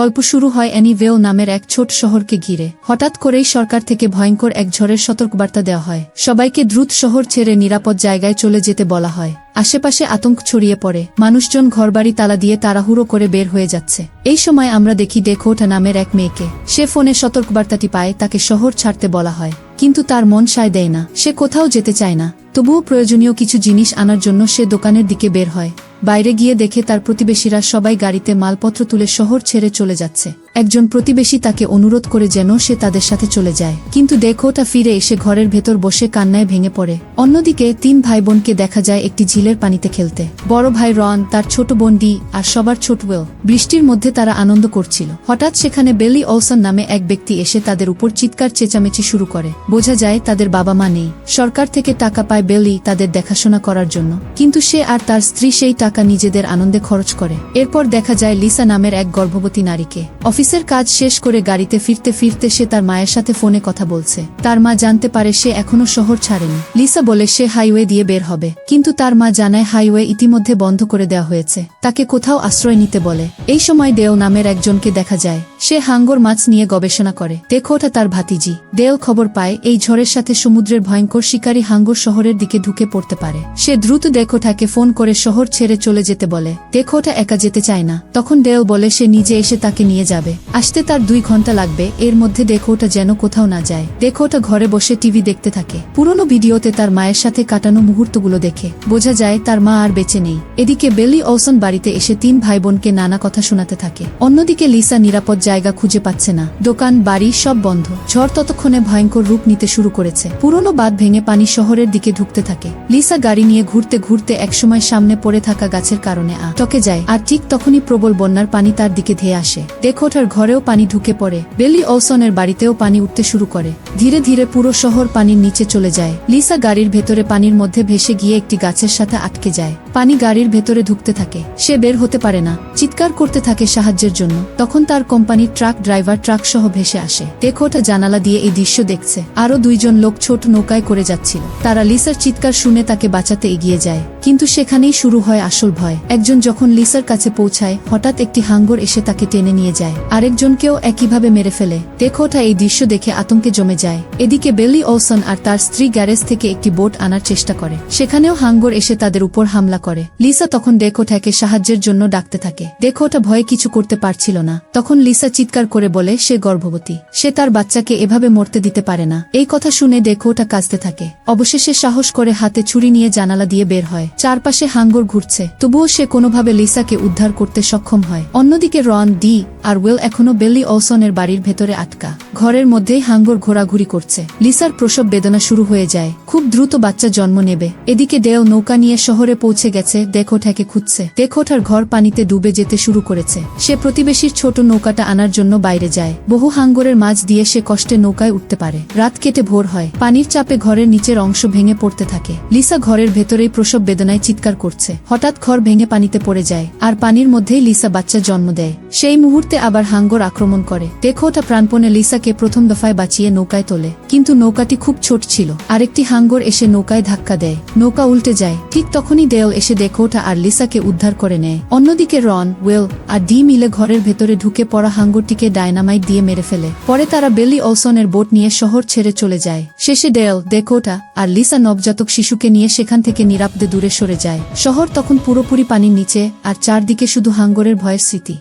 গল্প শুরু হয় অ্যানিভেল নামের এক ছোট শহরকে ঘিরে। হঠাৎ করেই সরকার থেকে ভয়ঙ্কর এক ঝড়ের সতর্কবার্তা দেওয়া হয়। সবাইকে দ্রুত শহর ছেড়ে নিরাপদ জায়গায় চলে যেতে বলা হয়। আশেপাশে আতঙ্ক ছড়িয়ে পড়ে, মানুষজন ঘরবাড়ি তালা দিয়ে তাড়াহুড়ো করে বের হয়ে যাচ্ছে। এই সময় আমরা দেখি ডেকোটা নামের এক মেয়েকে। সে ফোনে সতর্কবার্তাটি পায়, তাকে শহর ছাড়তে বলা হয়, কিন্তু তার মন সায় দেয় না। সে কোথাও যেতে চায় না, তবুও প্রয়োজনীয় কিছু জিনিস আনার জন্য সে দোকানের দিকে বের হয়। বাইরে গিয়ে দেখে তার প্রতিবেশীরা সবাই গাড়িতে মালপত্র তুলে শহর ছেড়ে চলে যাচ্ছে। একজন প্রতিবেশী তাকে অনুরোধ করে যেন সে তাদের সাথে চলে যায়, কিন্তু ডেকোটা ফিরে এসে ঘরের ভেতর বসে কান্নায় ভেঙে পড়ে। অন্যদিকে 3 ভাই বোনকে দেখা যায় একটি ঝিলের পানিতে খেলতে। বড় ভাই রন, তার ছোট বোন ডি আর সবার ছোট ওয়েল। বৃষ্টির মধ্যে তারা আনন্দ করছিল। হঠাৎ সেখানে বেলি ওলসন নামে এক ব্যক্তি এসে তাদের উপর চিৎকার চেঁচামেচি শুরু করে। বোঝা যায় তাদের বাবা মা নেই। সরকার থেকে টাকা পায় বেলি তাদের দেখাশোনা করার জন্য, কিন্তু সে আর তার স্ত্রী সেই টাকা নিজেদের আনন্দে খরচ করে। এরপর দেখা যায় লিসা নামের এক গর্ভবতী নারীকে। অফিসের কাজ শেষ করে গাড়িতে ফিরতে ফিরতে সে তার মায়ের সাথে ফোনে কথা বলছে। তার মা জানতে পারে সে এখনো শহর ছাড়েনি। লিসা বলে সে হাইওয়ে দিয়ে বের হবে, কিন্তু তার মা জানায় হাইওয়ে ইতিমধ্যে বন্ধ করে দেওয়া হয়েছে। তাকে কোথাও আশ্রয় নিতে বলে। এই সময় দেও নামের একজনকে দেখা যায়। সে হাঙ্গর মাছ নিয়ে গবেষণা করে। ডেকোটা তার ভাতিজি। দেও খবর পায় এই ঝড়ের সাথে সমুদ্রের ভয়ঙ্কর শিকারী হাঙ্গর শহরের দিকে ঢুকে পড়তে পারে। সে দ্রুত ডেকোটাকে ফোন করে শহর ছেড়ে চলে যেতে বলে। ডেকোটা একা যেতে চায় না। তখন দেও বলে সে নিজে এসে তাকে নিয়ে যাবে। আসতে তার 2 ঘন্টা লাগবে। এর মধ্যে ডেকোটা যেন কোথাও না যায়। ডেকোটা ঘরে বসে টিভি দেখতে থাকে। পুরনো ভিডিওতে তার মায়ের সাথে কাটানো মুহূর্তগুলো দেখে বোঝা যায় তার মা আর বেঁচে নেই। এদিকে বেলি ওলসন বাড়িতে এসে 3 ভাই বোনকে নানা কথা শোনাতে থাকে। অন্যদিকে লিসা নিরাপদ জায়গা খুঁজে পাচ্ছে না। দোকান বাড়ি সব বন্ধ। ঝড় ততক্ষণে ভয়ঙ্কর রূপ নিতে শুরু করেছে। পুরনো বাঁধ ভেঙে পানি শহরের দিকে ঢুকতে থাকে। লিসা গাড়ি নিয়ে ঘুরতে ঘুরতে একসময় সামনে পড়ে থাকা গাছের কারণে টকে যায়, আর ঠিক তখনই প্রবল বন্যার পানি তার দিকে ধেয়ে আসে। ডেকোটার ঘরেও পানি ঢুকে পড়ে। বেলি ওলসনের বাড়িতেও পানি উঠতে শুরু করে। ধীরে ধীরে পুরো শহর পানির নিচে চলে যায়। লিসা গাড়ির ভেতরে পানির মধ্যে ভেসে গিয়ে একটি গাছের সাথে আটকে যায়। পানি গাড়ির ভেতরে ঢুকতে থাকে। সে বের হতে পারে না, চিৎকার করতে থাকে সাহায্যের জন্য। তখন তার কোম্পানির ট্রাক ড্রাইভার ট্রাক সহ ভেসে আসে। ডেকোটা জানালা দিয়ে এই দৃশ্য দেখছে। আরো 2 জন লোক ছোট নৌকায় করে যাচ্ছিল। তারা লিসার চিৎকার শুনে তাকে বাঁচাতে এগিয়ে যায়, কিন্তু সেখানেই শুরু হয় আসল ভয়। একজন যখন লিসার কাছে পৌঁছায়, হঠাৎ একটি হাঙ্গর এসে তাকে টেনে নিয়ে যায়। আরেকজনকেও একইভাবে মেরে ফেলে। ডেকোটা এই দৃশ্য দেখে আতঙ্কে জমে যায়। এদিকে বেলি ওলসন আর তার স্ত্রী গ্যারেজ থেকে একটি বোট আনার চেষ্টা করে। সেখানেও হাঙ্গর এসে তাদের উপর হামলা করে। লিসা তখন ডেকোটাকে সাহায্যের জন্য ডাকতে থাকে। ডেকোটা ভয়ে কিছু করতে পারছিল না। তখন লিসা চিৎকার করে বলে সে গর্ভবতী। সে তার বাচ্চাকে এভাবে মরতে দিতে পারে না। এই কথা শুনে ডেকোটা কাঁদতে থাকে। অবশেষে সাহস করে হাতে ছুরি নিয়ে জানালা দিয়ে বের হয়। চারপাশে হাঙ্গর ঘুরছে, তবুও সে কোনোভাবে লিসাকে উদ্ধার করতে সক্ষম হয়। অন্যদিকে রন, ডি আর ওয়েল এখনো বেলি ওলসনের বাড়ির ভেতরে আটকা। ঘরের মধ্যেই হাঙ্গর ঘোরাঘুরি করছে। লিসার প্রসব বেদনা শুরু হয়ে যায়। খুব দ্রুত বাচ্চা জন্ম নেবে। এদিকে দেও নৌকা নিয়ে শহরে পৌঁছে গেছে। ডেকোটাকে খুঁজছে। ডেকোটার ঘর পানিতে ডুবে যেতে শুরু করেছে। সে প্রতিবেশীর ছোট নৌকাটা আনার জন্য বাইরে যায়। বহু হাঙ্গরের মাঝ দিয়ে সে কষ্টে নৌকায় উঠতে পারে। রাত কেটে ভোর হয়। পানির চাপে ঘরের নিচের অংশ ভেঙে পড়তে থাকে। লিসা ঘরের ভেতরেই প্রসব বেদনায় চিৎকার করছে। হঠাৎ ঘর ভেঙে পানিতে পড়ে যায়, আর পানির মধ্যেই লিসা বাচ্চা জন্ম দেয়। সেই মুহূর্তে আবার হাঙ্গর আক্রমণ করে। ডেকোটা প্রাণপণে লিসাকে প্রথম দফায় বাঁচিয়ে নৌকায় তোলে, কিন্তু নৌকাটি খুব ছোট ছিল। আরেকটি হাঙ্গর এসে নৌকায় ধাক্কা দেয়। নৌকা উল্টে যায়। ঠিক তখনই দেও এসে ডেকোটা আর লিসাকে উদ্ধার করে নেয়। অন্যদিকে রন, ওয়েল আর ডি মিলে ঘরের ভেতরে ঢুকে পড়া হাঙ্গরটিকে ডায়নামাইট দিয়ে মেরে ফেলে। পরে তারা বেলি ওলসনের বোট নিয়ে শহর ছেড়ে চলে যায়। শেষে দেও, ডেকোটা আর লিসা নবজাতক শিশুকে নিয়ে সেখান থেকে নিরাপদে দূরে সরে যায়। শহর তখন পুরোপুরি পানির নিচে, আর চারদিকে শুধু হাঙ্গরের ভয়ের স্মৃতি।